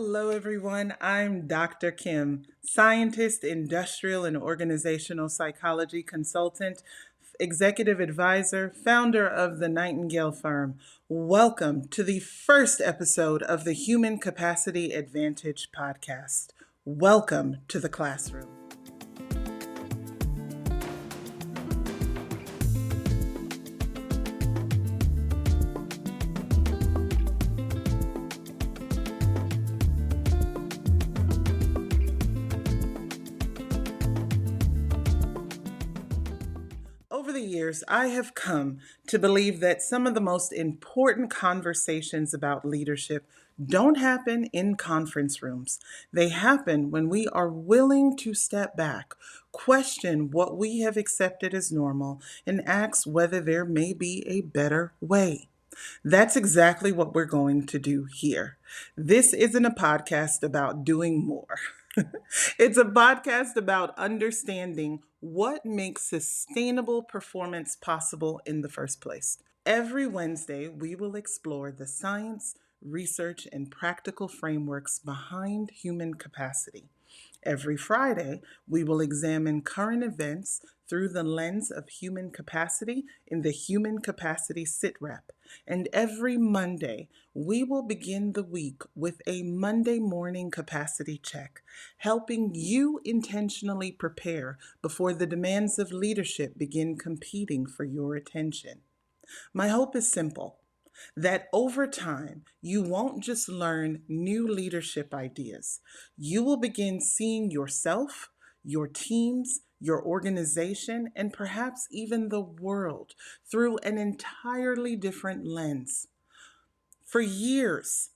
Hello, everyone. I'm Dr. Kim, scientist, industrial and organizational psychology consultant, executive advisor, founder of the Nightingale Firm. Welcome to the first episode of the Human Capacity Advantage podcast. Welcome to the classroom. Over the years, I have come to believe that some of the most important conversations about leadership don't happen in conference rooms. They happen when we are willing to step back, question what we have accepted as normal, and ask whether there may be a better way. That's exactly what we're going to do here. This isn't a podcast about doing more. It's a podcast about understanding what makes sustainable performance possible in the first place. Every Wednesday, we will explore the science, research, and practical frameworks behind human capacity. Every Friday, we will examine current events through the lens of human capacity in the Human Capacity Sitrep. And every Monday, we will begin the week with a Monday morning capacity check, helping you intentionally prepare before the demands of leadership begin competing for your attention. My hope is simple, that over time, you won't just learn new leadership ideas. You will begin seeing yourself, your teams, your organization, and perhaps even the world through an entirely different lens. For years,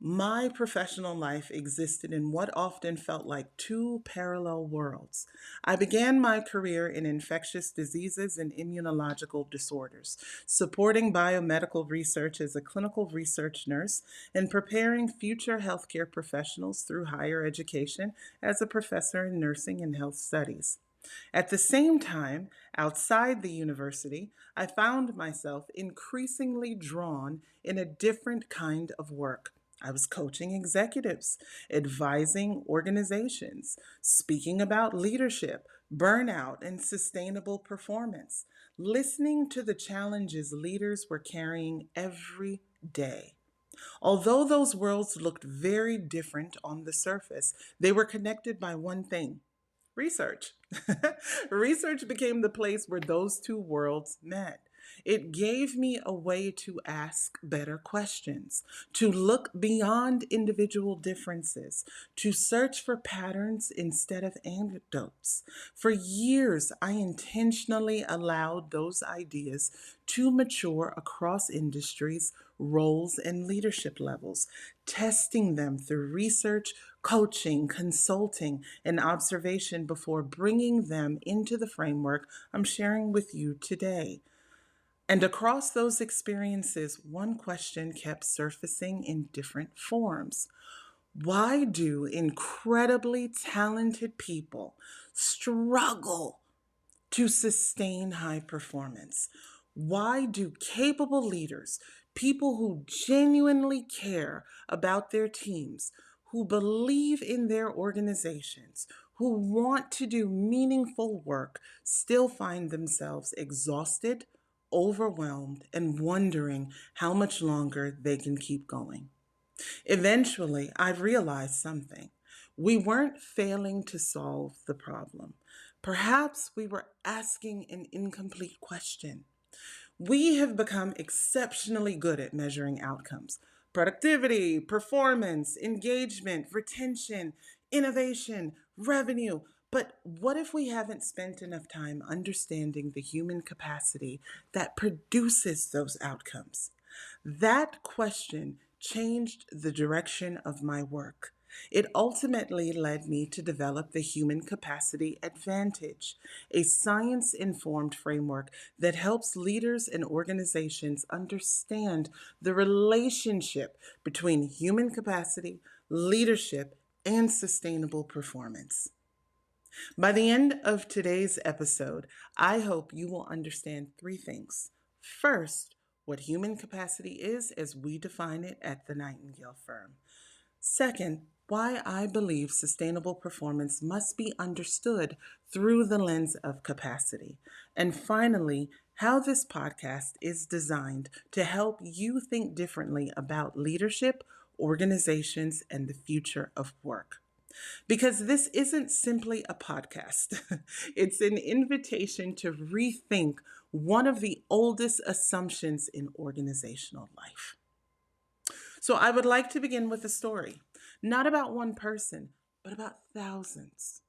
my professional life existed in what often felt like two parallel worlds. I began my career in infectious diseases and immunological disorders, supporting biomedical research as a clinical research nurse and preparing future healthcare professionals through higher education as a professor in nursing and health studies. At the same time, outside the university, I found myself increasingly drawn in a different kind of work. I was coaching executives, advising organizations, speaking about leadership, burnout, and sustainable performance, listening to the challenges leaders were carrying every day. Although those worlds looked very different on the surface, they were connected by one thing: research. Research became the place where those two worlds met. It gave me a way to ask better questions, to look beyond individual differences, to search for patterns instead of anecdotes. For years, I intentionally allowed those ideas to mature across industries, roles, and leadership levels, testing them through research, coaching, consulting, and observation before bringing them into the framework I'm sharing with you today. And across those experiences, one question kept surfacing in different forms. Why do incredibly talented people struggle to sustain high performance? Why do capable leaders, people who genuinely care about their teams, who believe in their organizations, who want to do meaningful work, still find themselves exhausted, overwhelmed, and wondering how much longer they can keep going? Eventually, I realized something. We weren't failing to solve the problem. Perhaps we were asking an incomplete question. We have become exceptionally good at measuring outcomes: productivity, performance, engagement, retention, innovation, revenue. But what if we haven't spent enough time understanding the human capacity that produces those outcomes? That question changed the direction of my work. It ultimately led me to develop the Human Capacity Advantage, a science informed framework that helps leaders and organizations understand the relationship between human capacity, leadership, and sustainable performance. By the end of today's episode, I hope you will understand three things. First, what human capacity is as we define it at the Nightingale Firm. Second, why I believe sustainable performance must be understood through the lens of capacity, and finally, how this podcast is designed to help you think differently about leadership, organizations, and the future of work. Because this isn't simply a podcast, it's an invitation to rethink one of the oldest assumptions in organizational life. So I would like to begin with a story, not about one person, but about thousands.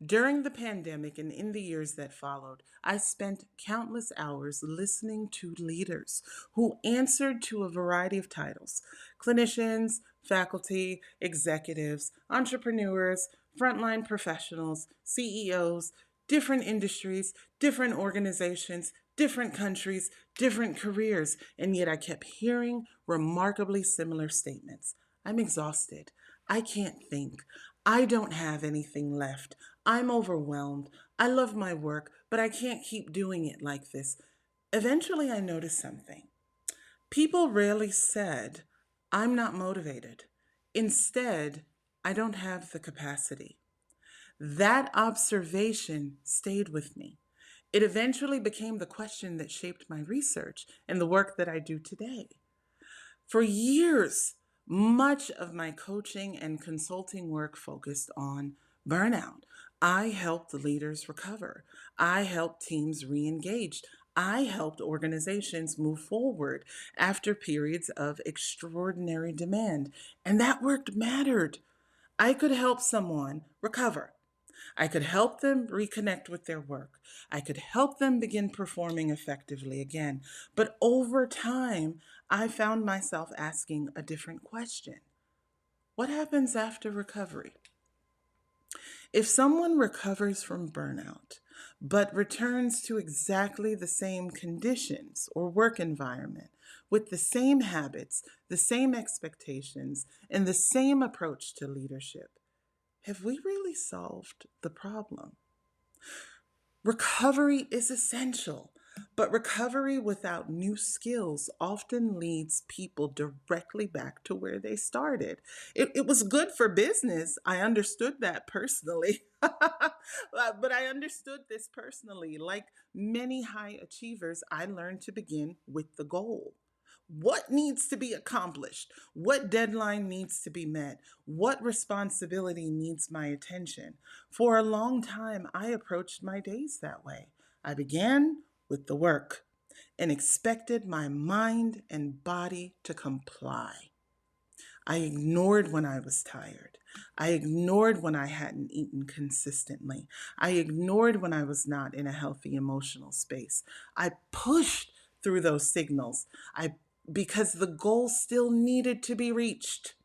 During the pandemic and in the years that followed, I spent countless hours listening to leaders who answered to a variety of titles: clinicians, faculty, executives, entrepreneurs, frontline professionals, CEOs, different industries, different organizations, different countries, different careers, and yet I kept hearing remarkably similar statements. I'm exhausted. I can't think. I don't have anything left. I'm overwhelmed. I love my work, but I can't keep doing it like this. Eventually, I noticed something. People rarely said, I'm not motivated. Instead, I don't have the capacity. That observation stayed with me. It eventually became the question that shaped my research and the work that I do today. For years, much of my coaching and consulting work focused on burnout. I helped leaders recover. I helped teams re engage. I helped organizations move forward after periods of extraordinary demand. And that work mattered. I could help someone recover. I could help them reconnect with their work. I could help them begin performing effectively again. But over time, I found myself asking a different question. What happens after recovery? If someone recovers from burnout, but returns to exactly the same conditions or work environment with the same habits, the same expectations, and the same approach to leadership, have we really solved the problem? Recovery is essential, but recovery without new skills often leads people directly back to where they started. It was good for business. I understood that personally. But I understood this personally. Like many high achievers, I learned to begin with the goal. What needs to be accomplished? What deadline needs to be met? What responsibility needs my attention? For a long time, I approached my days that way. I began with the work and expected my mind and body to comply. I ignored when I was tired. I ignored when I hadn't eaten consistently. I ignored when I was not in a healthy emotional space. I pushed through those signals. Because the goal still needed to be reached.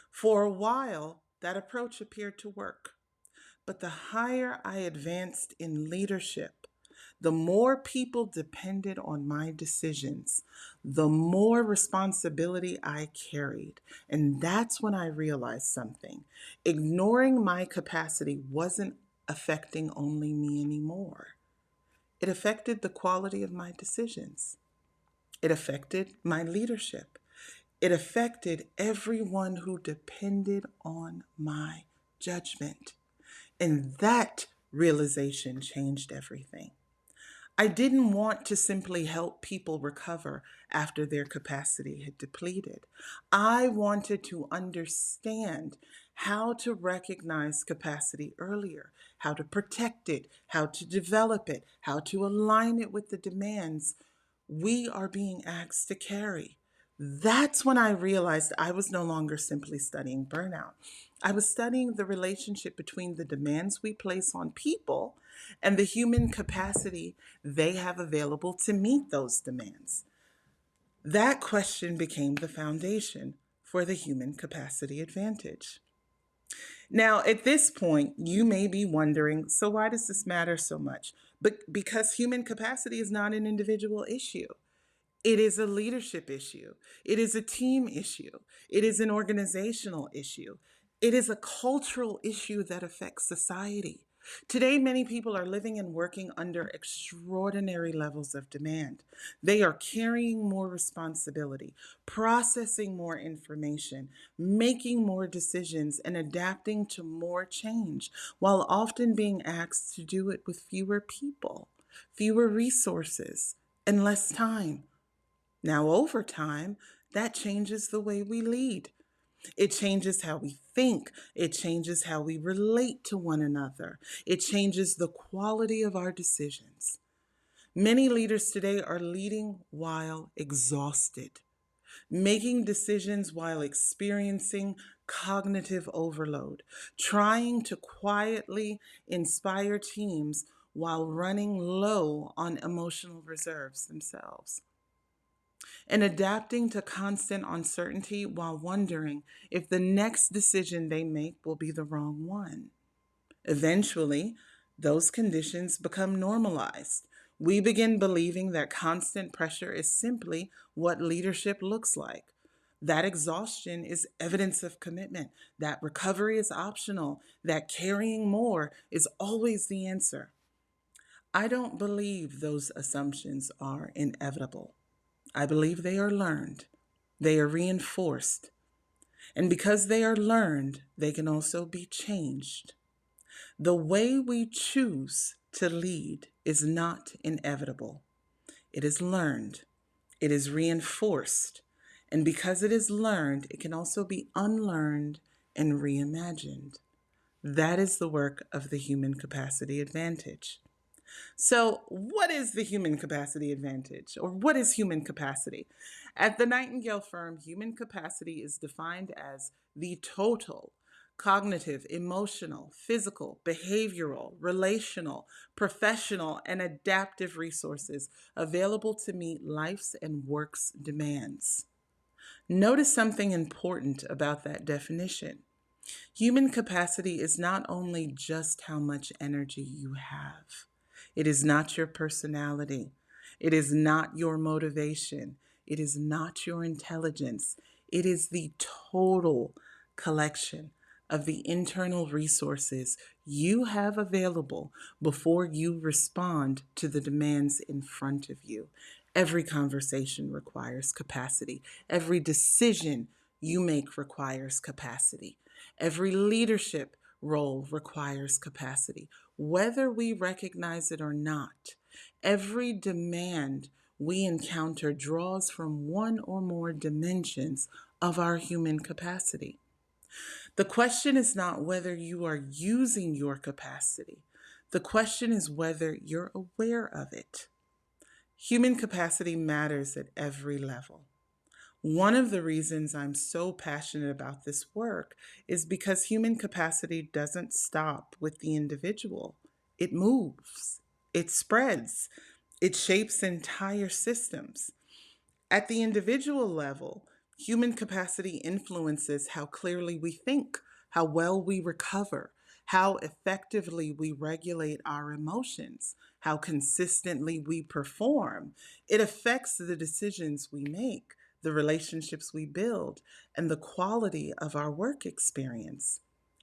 For a while, that approach appeared to work. But the higher I advanced in leadership, the more people depended on my decisions, the more responsibility I carried. And that's when I realized something. Ignoring my capacity wasn't affecting only me anymore. It affected the quality of my decisions. It affected my leadership. It affected everyone who depended on my judgment. And that realization changed everything. I didn't want to simply help people recover after their capacity had depleted. I wanted to understand how to recognize capacity earlier, how to protect it, how to develop it, how to align it with the demands we are being asked to carry. That's when I realized I was no longer simply studying burnout. I was studying the relationship between the demands we place on people and the human capacity they have available to meet those demands. That question became the foundation for the human capacity advantage. Now, at this point, you may be wondering, so why does this matter so much? But because human capacity is not an individual issue. It is a leadership issue. It is a team issue. It is an organizational issue. It is a cultural issue that affects society. Today, many people are living and working under extraordinary levels of demand. They are carrying more responsibility, processing more information, making more decisions, and adapting to more change, while often being asked to do it with fewer people, fewer resources, and less time. Now, over time, that changes the way we lead. It changes how we think. It changes how we relate to one another. It changes the quality of our decisions. Many leaders today are leading while exhausted, making decisions while experiencing cognitive overload, trying to quietly inspire teams while running low on emotional reserves themselves, and adapting to constant uncertainty while wondering if the next decision they make will be the wrong one. Eventually, those conditions become normalized. We begin believing that constant pressure is simply what leadership looks like. That exhaustion is evidence of commitment, that recovery is optional, that carrying more is always the answer. I don't believe those assumptions are inevitable. I believe they are learned, they are reinforced, and because they are learned, they can also be changed. The way we choose to lead is not inevitable. It is learned, it is reinforced, and because it is learned, it can also be unlearned and reimagined. That is the work of the human capacity advantage. So, what is the human capacity advantage, or what is human capacity? At the Nightingale Firm, human capacity is defined as the total cognitive, emotional, physical, behavioral, relational, professional, and adaptive resources available to meet life's and work's demands. Notice something important about that definition. Human capacity is not only just how much energy you have, it is not your personality, it is not your motivation, it is not your intelligence, it is the total collection of the internal resources you have available before you respond to the demands in front of you. Every conversation requires capacity. Every decision you make requires capacity. Every leadership role requires capacity. Whether we recognize it or not, every demand we encounter draws from one or more dimensions of our human capacity. The question is not whether you are using your capacity. The question is whether you're aware of it. Human capacity matters at every level. One of the reasons I'm so passionate about this work is because human capacity doesn't stop with the individual. It moves, it spreads, it shapes entire systems. At the individual level, human capacity influences how clearly we think, how well we recover, how effectively we regulate our emotions, how consistently we perform. It affects the decisions we make, the relationships we build, and the quality of our work experience.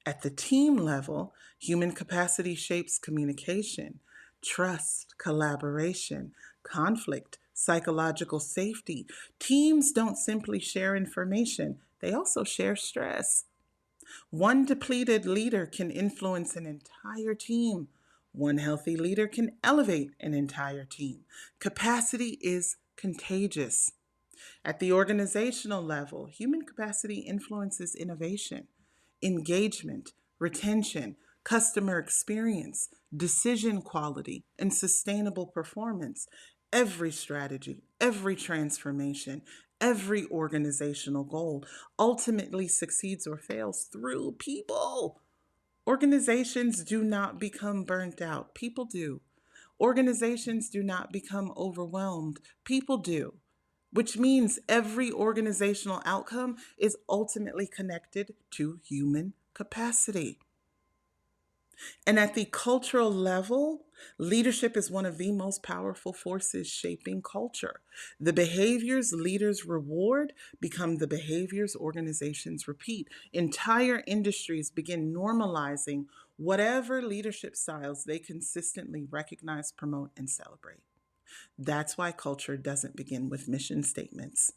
At the team level, human capacity shapes communication, trust, collaboration, conflict, psychological safety. Teams don't simply share information, they also share stress. One depleted leader can influence an entire team. One healthy leader can elevate an entire team. Capacity is contagious. At the organizational level, human capacity influences innovation, engagement, retention, customer experience, decision quality, and sustainable performance. Every strategy, every transformation, every organizational goal ultimately succeeds or fails through people. Organizations do not become burnt out, people do. Organizations do not become overwhelmed, people do, which means every organizational outcome is ultimately connected to human capacity. And at the cultural level, leadership is one of the most powerful forces shaping culture. The behaviors leaders reward become the behaviors organizations repeat. Entire industries begin normalizing whatever leadership styles they consistently recognize, promote, and celebrate. That's why culture doesn't begin with mission statements.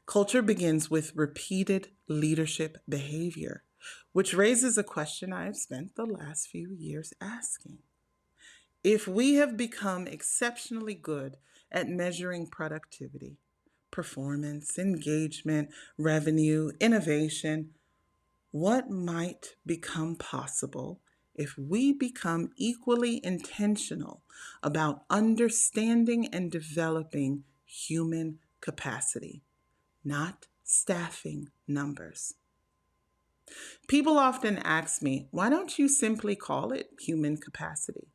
Culture begins with repeated leadership behavior, which raises a question I have spent the last few years asking. If we have become exceptionally good at measuring productivity, performance, engagement, revenue, innovation, what might become possible if we become equally intentional about understanding and developing human capacity? Not staffing numbers. People often ask me, why don't you simply call it human capacity?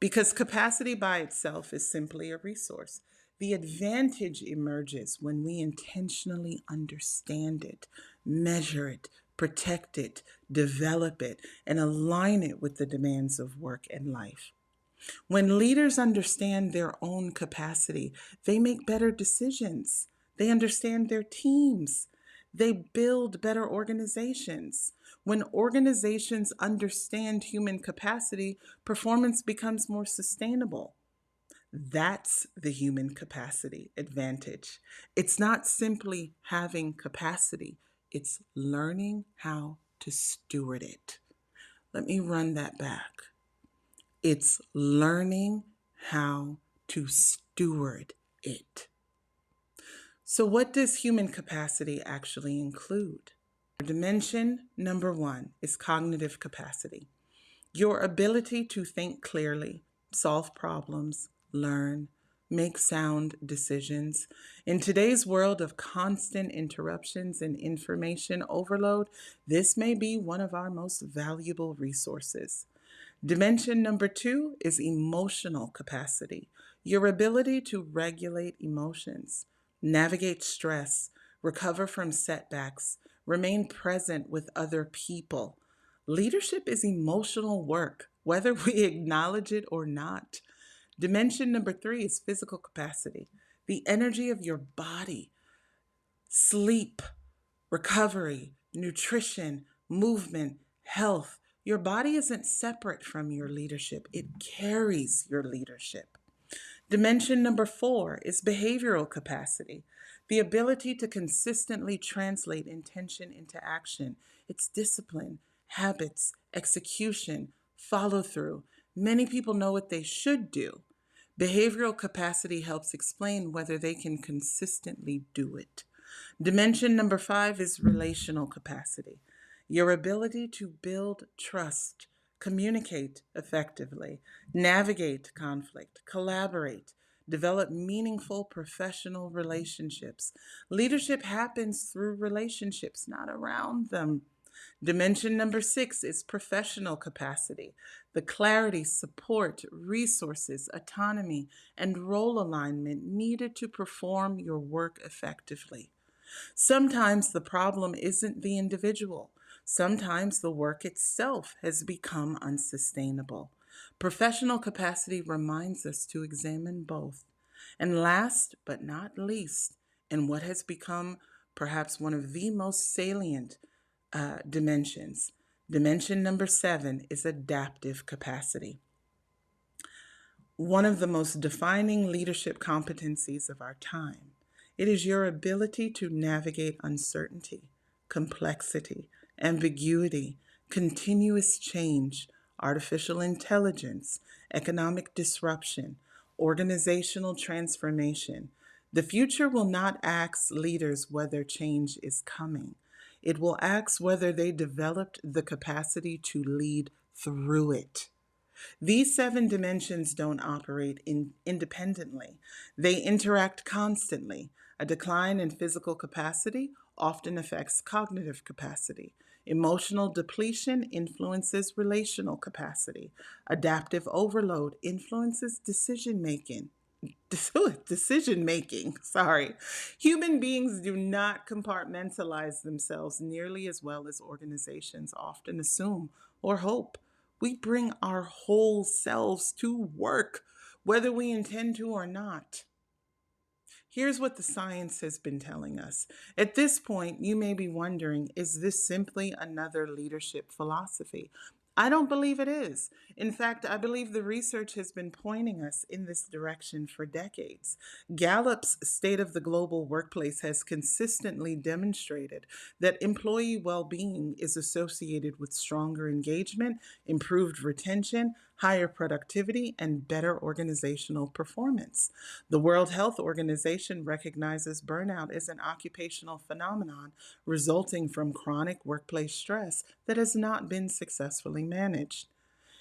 Because capacity by itself is simply a resource. The advantage emerges when we intentionally understand it, measure it, protect it, develop it, and align it with the demands of work and life. When leaders understand their own capacity, they make better decisions. They understand their teams. They build better organizations. When organizations understand human capacity, performance becomes more sustainable. That's the human capacity advantage. It's not simply having capacity, it's learning how to steward it. Let me run that back. It's learning how to steward it. So, what does human capacity actually include? Dimension number one is cognitive capacity, your ability to think clearly, solve problems, learn, make sound decisions. In today's world of constant interruptions and information overload, this may be one of our most valuable resources. Dimension number two is emotional capacity, your ability to regulate emotions, navigate stress, recover from setbacks, remain present with other people. Leadership is emotional work, whether we acknowledge it or not. Dimension number three is physical capacity, the energy of your body, sleep, recovery, nutrition, movement, health. Your body isn't separate from your leadership, it carries your leadership. Dimension number four is behavioral capacity, the ability to consistently translate intention into action. It's discipline, habits, execution, follow through. Many people know what they should do. Behavioral capacity helps explain whether they can consistently do it. Dimension number five is relational capacity, your ability to build trust, communicate effectively, navigate conflict, collaborate, develop meaningful professional relationships. Leadership happens through relationships, not around them. Dimension number six is professional capacity, the clarity, support, resources, autonomy, and role alignment needed to perform your work effectively. Sometimes the problem isn't the individual. Sometimes the work itself has become unsustainable. Professional capacity reminds us to examine both. And last but not least, and what has become perhaps one of the most salient dimensions, dimension number seven is adaptive capacity. One of the most defining leadership competencies of our time. It is your ability to navigate uncertainty, complexity, ambiguity, continuous change, artificial intelligence, economic disruption, organizational transformation. The future will not ask leaders whether change is coming. It will ask whether they developed the capacity to lead through it. These seven dimensions don't operate independently. They interact constantly. A decline in physical capacity often affects cognitive capacity. Emotional depletion influences relational capacity. Adaptive overload influences decision making. Decision making, sorry. Human beings do not compartmentalize themselves nearly as well as organizations often assume or hope. We bring our whole selves to work, whether we intend to or not. Here's what the science has been telling us. At this point, you may be wondering, is this simply another leadership philosophy? I don't believe it is. In fact, I believe the research has been pointing us in this direction for decades. Gallup's State of the Global Workplace has consistently demonstrated that employee well being is associated with stronger engagement, improved retention, higher productivity, and better organizational performance. The World Health Organization recognizes burnout as an occupational phenomenon resulting from chronic workplace stress that has not been successfully managed.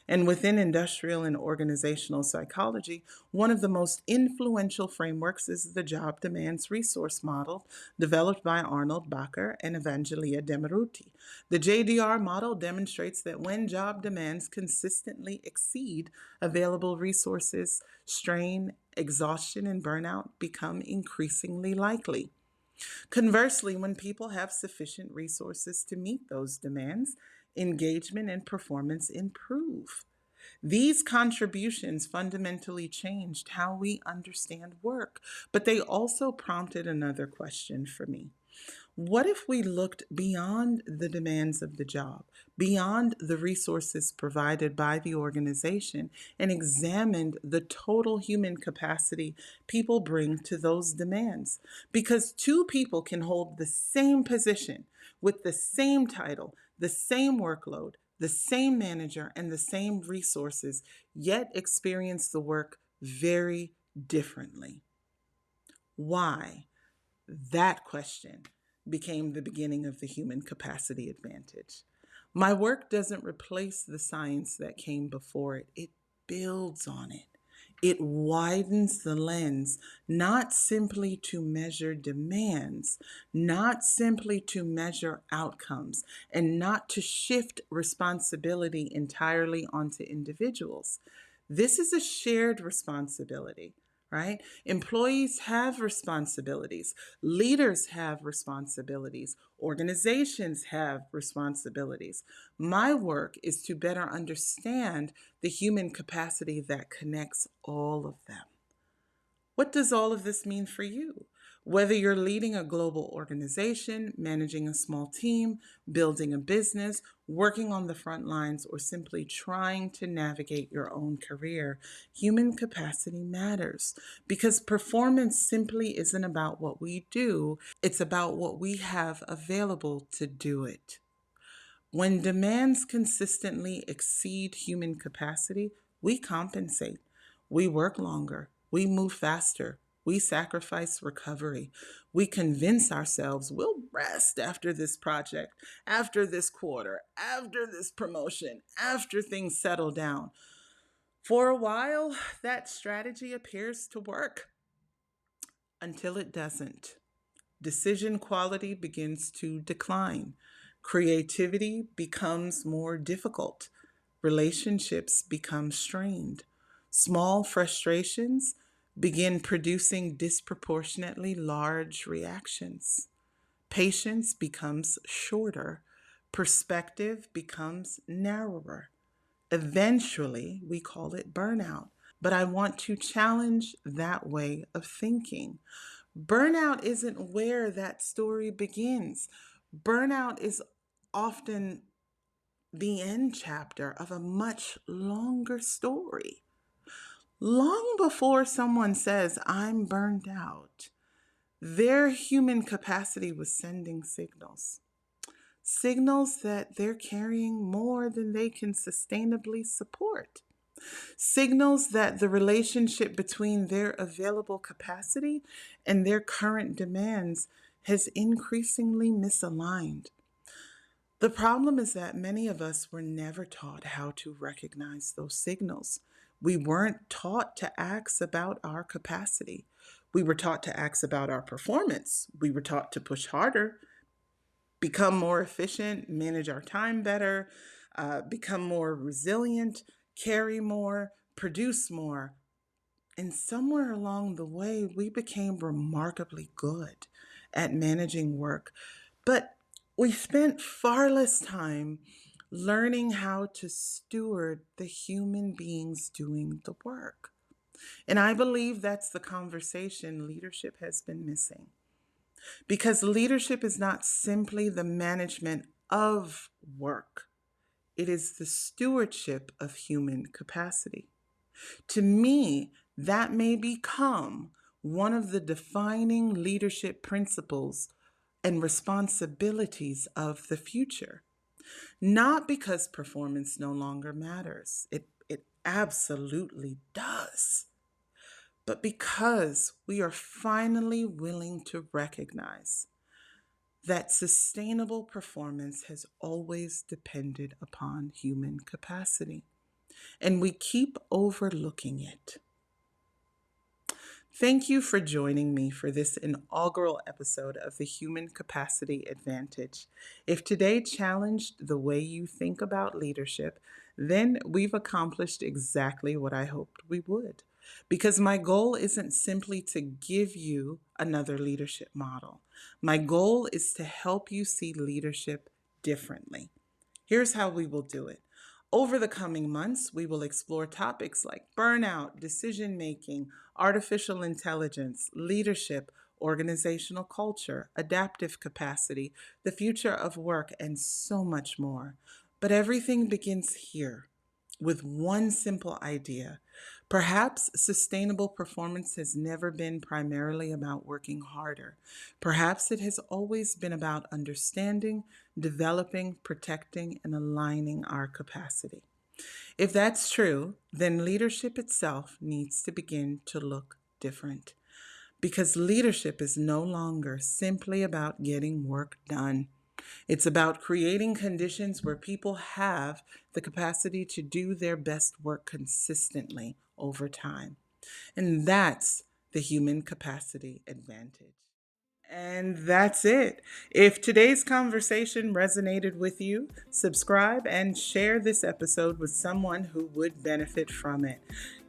And within industrial and organizational psychology, one of the most influential frameworks is the job demands resource model developed by Arnold Bacher and Evangelia Demiruti. The JDR model demonstrates that when job demands consistently exceed available resources, strain, exhaustion, and burnout become increasingly likely. Conversely, when people have sufficient resources to meet those demands, engagement and performance improve. These contributions fundamentally changed how we understand work, but they also prompted another question for me. What if we looked beyond the demands of the job, beyond the resources provided by the organization, and examined the total human capacity people bring to those demands? Because two people can hold the same position with the same title, the same workload, the same manager, and the same resources, yet experience the work very differently. Why? That question became the beginning of the human capacity advantage. My work doesn't replace the science that came before it, it builds on it. It widens the lens, not simply to measure demands, not simply to measure outcomes, and not to shift responsibility entirely onto individuals. This is a shared responsibility, right? Employees have responsibilities, leaders have responsibilities, organizations have responsibilities. My work is to better understand the human capacity that connects all of them. What does all of this mean for you? Whether you're leading a global organization, managing a small team, building a business, working on the front lines, or simply trying to navigate your own career, human capacity matters because performance simply isn't about what we do, it's about what we have available to do it. When demands consistently exceed human capacity, we compensate. We work longer. We move faster. We sacrifice recovery. We convince ourselves we'll rest after this project, after this quarter, after this promotion, after things settle down. For a while, that strategy appears to work until it doesn't. Decision quality begins to decline. Creativity becomes more difficult. Relationships become strained. Small frustrations begin producing disproportionately large reactions. Patience becomes shorter. Perspective becomes narrower. Eventually, we call it burnout. But I want to challenge that way of thinking. Burnout isn't where that story begins. Burnout is often the end chapter of a much longer story. Long before someone says, I'm burned out, their human capacity was sending signals. Signals that they're carrying more than they can sustainably support. Signals that the relationship between their available capacity and their current demands has increasingly misaligned. The problem is that many of us were never taught how to recognize those signals. We weren't taught to ask about our capacity. We were taught to ask about our performance. We were taught to push harder, become more efficient, manage our time better, become more resilient, carry more, produce more. And somewhere along the way, we became remarkably good at managing work. But we spent far less time learning how to steward the human beings doing the work. And I believe that's the conversation leadership has been missing. Because leadership is not simply the management of work, it is the stewardship of human capacity. To me, that may become one of the defining leadership principles and responsibilities of the future. Not because performance no longer matters, it absolutely does, but because we are finally willing to recognize that sustainable performance has always depended upon human capacity, and we keep overlooking it. Thank you for joining me for this inaugural episode of the Human Capacity Advantage. If today challenged the way you think about leadership, then we've accomplished exactly what I hoped we would. Because my goal isn't simply to give you another leadership model. My goal is to help you see leadership differently. Here's how we will do it. Over the coming months, we will explore topics like burnout, decision making, artificial intelligence, leadership, organizational culture, adaptive capacity, the future of work, and so much more. But everything begins here with one simple idea. Perhaps sustainable performance has never been primarily about working harder. Perhaps it has always been about understanding, developing, protecting, and aligning our capacity. If that's true, then leadership itself needs to begin to look different. Because leadership is no longer simply about getting work done. It's about creating conditions where people have the capacity to do their best work consistently over time. And that's the human capacity advantage. And that's it. If today's conversation resonated with you, subscribe and share this episode with someone who would benefit from it.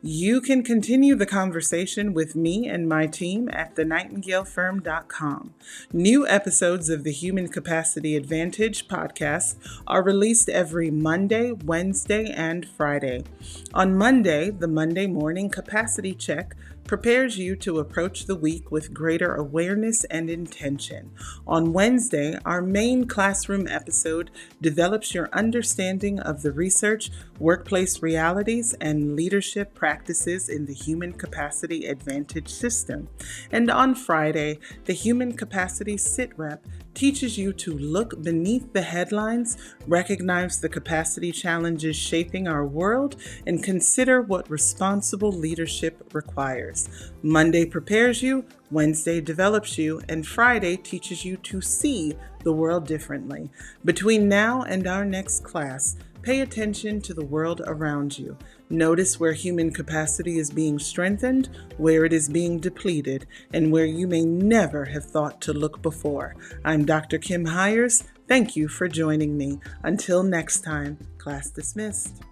You can continue the conversation with me and my team at thenightingalefirm.com. New episodes of the Human Capacity Advantage podcast are released every Monday, Wednesday, and Friday. On Monday, the Monday Morning Capacity Check prepares you to approach the week with greater awareness and intention. On Wednesday, our main classroom episode develops your understanding of the research, workplace realities, and leadership practices in the Human Capacity Advantage system. And on Friday, the Human Capacity Sit Rep teaches you to look beneath the headlines, recognize the capacity challenges shaping our world, and consider what responsible leadership requires. Monday prepares you, Wednesday develops you, and Friday teaches you to see the world differently. Between now and our next class, pay attention to the world around you. Notice where human capacity is being strengthened, where it is being depleted, and where you may never have thought to look before. I'm Dr. Kim Hyers. Thank you for joining me. Until next time, class dismissed.